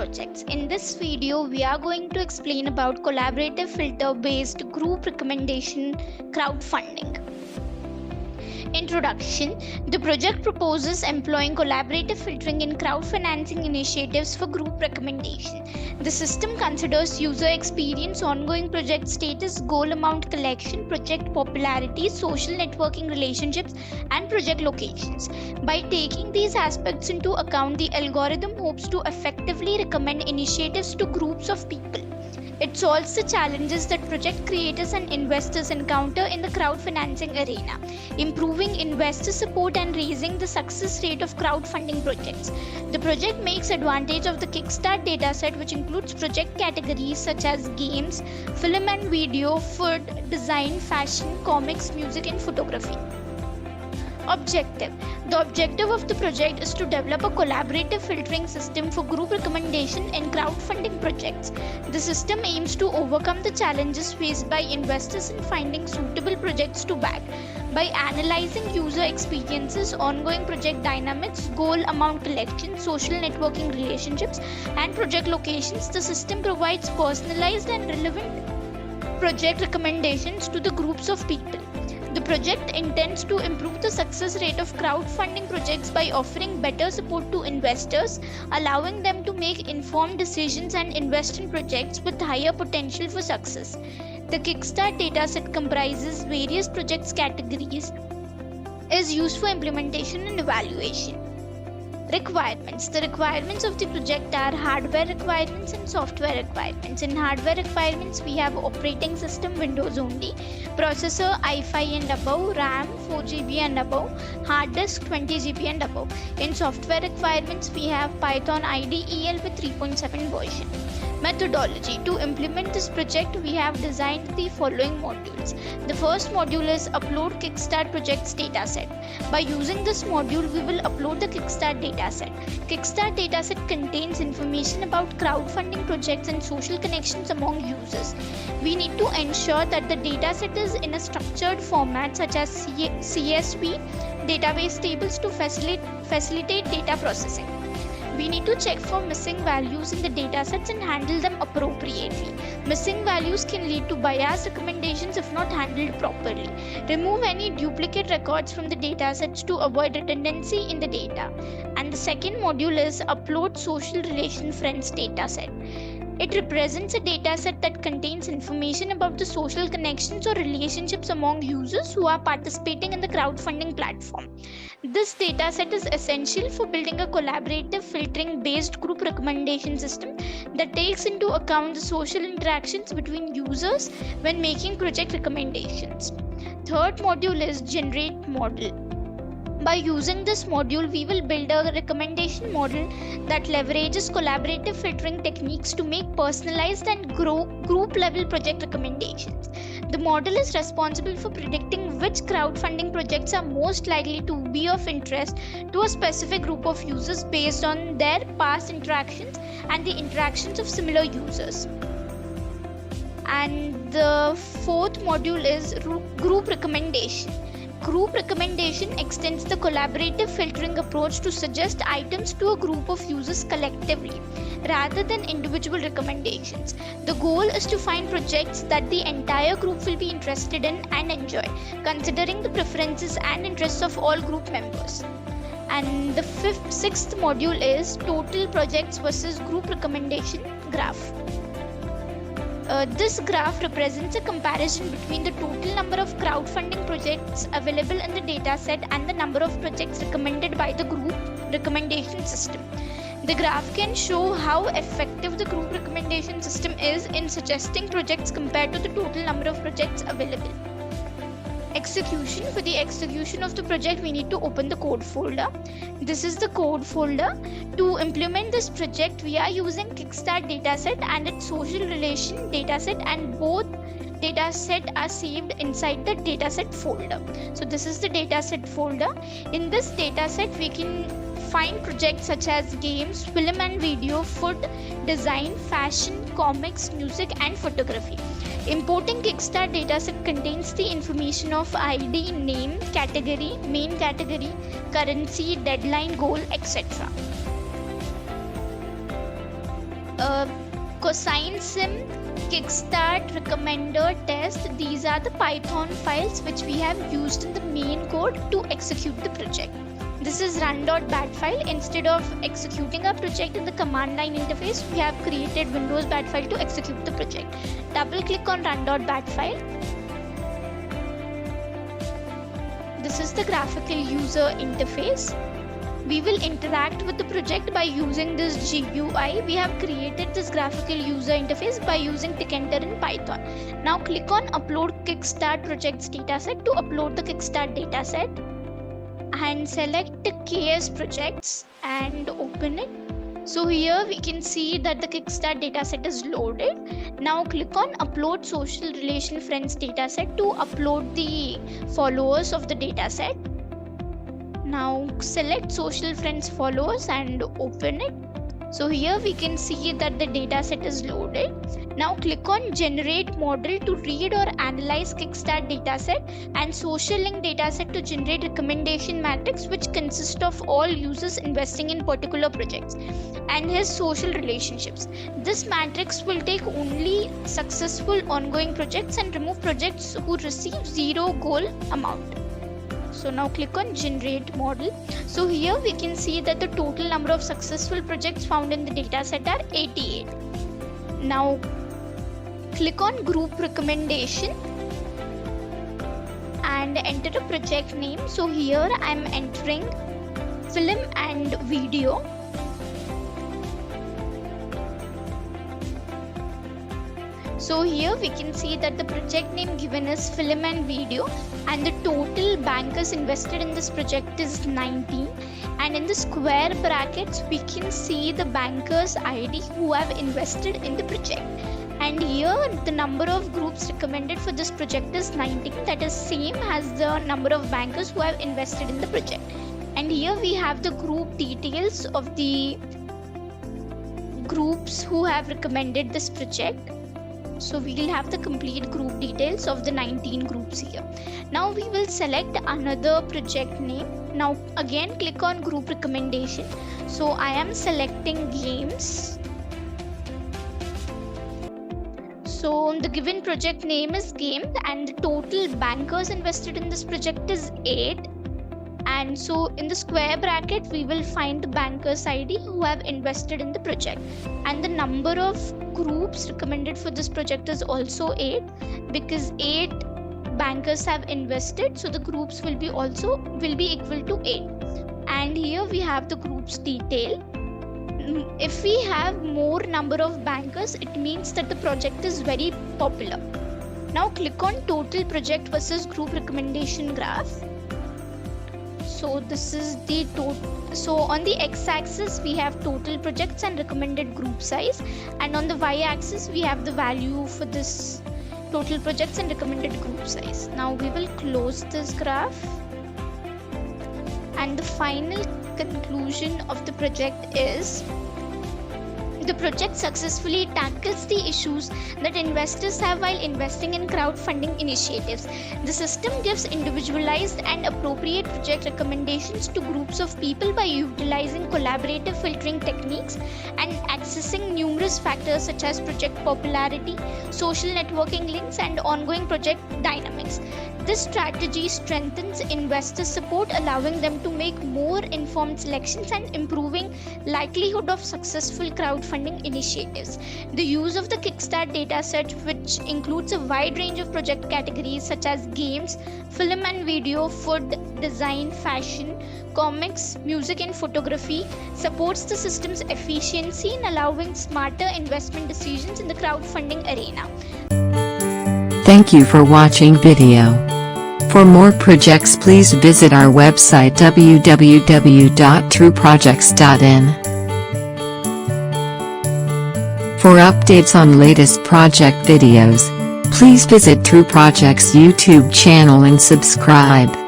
projects. In this video, we are going to explain about collaborative filter-based group recommendation crowdfunding. Introduction. The project proposes employing collaborative filtering in crowdfunding initiatives for group recommendation. The system considers user experience, ongoing project status, goal amount collection, project popularity, social networking relationships, and project locations. By taking these aspects into account, the algorithm hopes to effectively recommend initiatives to groups of people. It solves the challenges that project creators and investors encounter in the crowdfunding arena, improving investor support and raising the success rate of crowdfunding projects. The project makes advantage of the Kickstart dataset, which includes project categories such as games, film and video, food, design, fashion, comics, music, and photography. Objective. The objective of the project is to develop a collaborative filtering system for group recommendation in crowdfunding projects. The system aims to overcome the challenges faced by investors in finding suitable projects to back. By analyzing user experiences, ongoing project dynamics, goal amount collection, social networking relationships, and project locations, the system provides personalized and relevant project recommendations to the groups of people. The project intends to improve the success rate of crowdfunding projects by offering better support to investors, allowing them to make informed decisions and invest in projects with higher potential for success. The Kickstart dataset comprises various projects categories, is used for implementation and evaluation. Requirements. The requirements of the project are hardware requirements and software requirements. In hardware requirements, we have operating system Windows only, processor i5 and above, RAM 4GB and above, hard disk 20GB and above. In software requirements, we have Python IDEL with 3.7 version. Methodology. To implement this project, we have designed the following modules. The first module is Upload Kickstart Projects Dataset. By using this module, we will upload the Kickstart dataset. Kickstart dataset contains information about crowdfunding projects and social connections among users. We need to ensure that the dataset is in a structured format such as CSV, database tables to facilitate data processing. We need to check for missing values in the datasets and handle them appropriately. Missing values can lead to biased recommendations if not handled properly. Remove any duplicate records from the datasets to avoid redundancy in the data. And the second module is Upload Social Relation Friends dataset. It represents a dataset that contains information about the social connections or relationships among users who are participating in the crowdfunding platform. This dataset is essential for building a collaborative filtering-based group recommendation system that takes into account the social interactions between users when making project recommendations. Third module is Generate Model. By using this module, we will build a recommendation model that leverages collaborative filtering techniques to make personalized and group-level project recommendations. The model is responsible for predicting which crowdfunding projects are most likely to be of interest to a specific group of users based on their past interactions and the interactions of similar users. And the fourth module is Group Recommendation. Group recommendation extends the collaborative filtering approach to suggest items to a group of users collectively, rather than individual recommendations. The goal is to find projects that the entire group will be interested in and enjoy, considering the preferences and interests of all group members. And the sixth module is Total Projects versus Group Recommendation Graph. This graph represents a comparison between the total number of crowdfunding projects available in the dataset and the number of projects recommended by the group recommendation system. The graph can show how effective the group recommendation system is in suggesting projects compared to the total number of projects available. Execution. For the execution of the project, we need to open the code folder. This is the code folder. To implement this project, we are using Kickstart dataset and its social relation dataset, and both dataset are saved inside the dataset folder. So this is the dataset folder. In this dataset, we can find projects such as games, film and video, food, design, fashion, comics, music, and photography. Importing Kickstart dataset contains the information of ID, name, category, main category, currency, deadline, goal, etc. cosine sim, kickstart, recommender, test. These are the Python files which we have used in the main code to execute the project. This is run.bat file. Instead of executing our project in the command line interface, we have created Windows bat file to execute the project. Double click on run.bat file. This is the graphical user interface. We will interact with the project by using this GUI. We have created this graphical user interface by using Tkinter in Python. Now click on upload kickstart projects dataset to upload the kickstart dataset, and select KS projects and open it. So here we can see that the kickstart dataset is loaded. Now click on upload social relation friends dataset to upload the followers of the dataset. Now select social friends followers and open it. So here we can see that the dataset is loaded. Now click on generate model to read or analyze kickstart dataset and social link dataset to generate recommendation matrix which consists of all users investing in particular projects and his social relationships. This matrix will take only successful ongoing projects and remove projects who receive zero goal amount. So now click on generate model. So here we can see that the total number of successful projects found in the dataset are 88. Now click on group recommendation and enter a project name. So here I am entering film and video. So here we can see that the project name given is film and video, and the total bankers invested in this project is 19, and in the square brackets we can see the bankers ID who have invested in the project. And here the number of groups recommended for this project is 19, that is same as the number of bankers who have invested in the project. And here we have the group details of the groups who have recommended this project. So we will have the complete group details of the 19 groups here. Now we will select another project name. Now again click on group recommendation. So I am selecting games. So the given project name is game, and the total bankers invested in this project is 8. And so in the square bracket we will find the bankers ID who have invested in the project, and the number of groups recommended for this project is also 8 because 8 bankers have invested, so the groups will be equal to 8. And here we have the groups detail. If we have more number of bankers, it means that the project is very popular. Now click on total project versus group recommendation graph. So this is the total. So on the x-axis we have total projects and recommended group size, and on the y-axis we have the value for this total projects and recommended group size. Now we will close this graph, and the final conclusion of the project is the project successfully tackles the issues that investors have while investing in crowdfunding initiatives. The system gives individualized and appropriate project recommendations to groups of people by utilizing collaborative filtering techniques and accessing numerous factors such as project popularity, social networking links, and ongoing project dynamics. This strategy strengthens investor support, allowing them to make more informed selections and improving likelihood of successful crowdfunding initiatives. The use of the Kickstart dataset, which includes a wide range of project categories such as games, film and video, food, design, fashion, comics, music and photography, supports the system's efficiency in allowing smarter investment decisions in the crowdfunding arena. Thank you for watching video. For more projects, please visit our website www.trueprojects.in. For updates on latest project videos, please visit True Projects YouTube channel and subscribe.